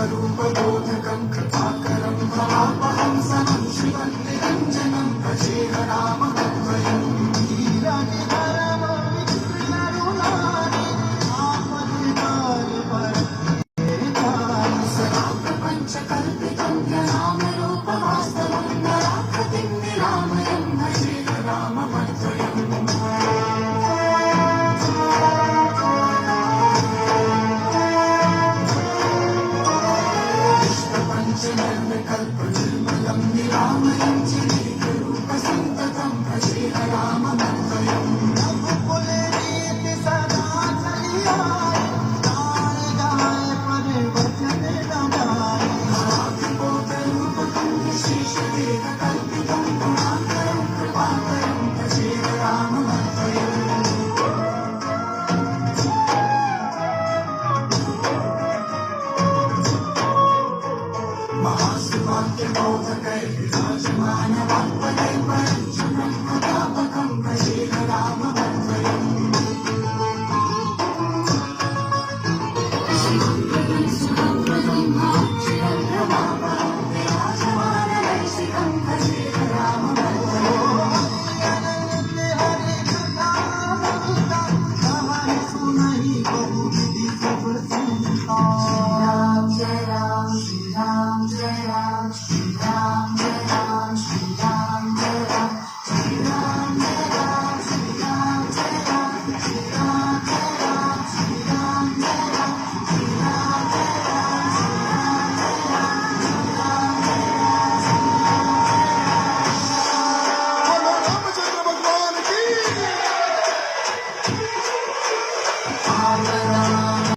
विश्वरूपबोधकं कृपाकरं भवापहं समं शिवं निरञ्जनं भजेह राममद्वयम् सदा प्रपञ्चकल्पितं रामरूपवास्तवं नराकृतिं निरामयं भजेह राममद्वयम् निर्विकल्पनिर्मलं निरामयं चिदेकरूपसन्ततं भजेह राममद्वयम् भावाभिबोधरूपकं विशेषदेहकल्पितं गुणाकरं कृपाकरं भजेह राममद्वयम् महासुवाक्यबोधकैर्विराजमानवाक्पदैर्परं च ब्रह्मतापम्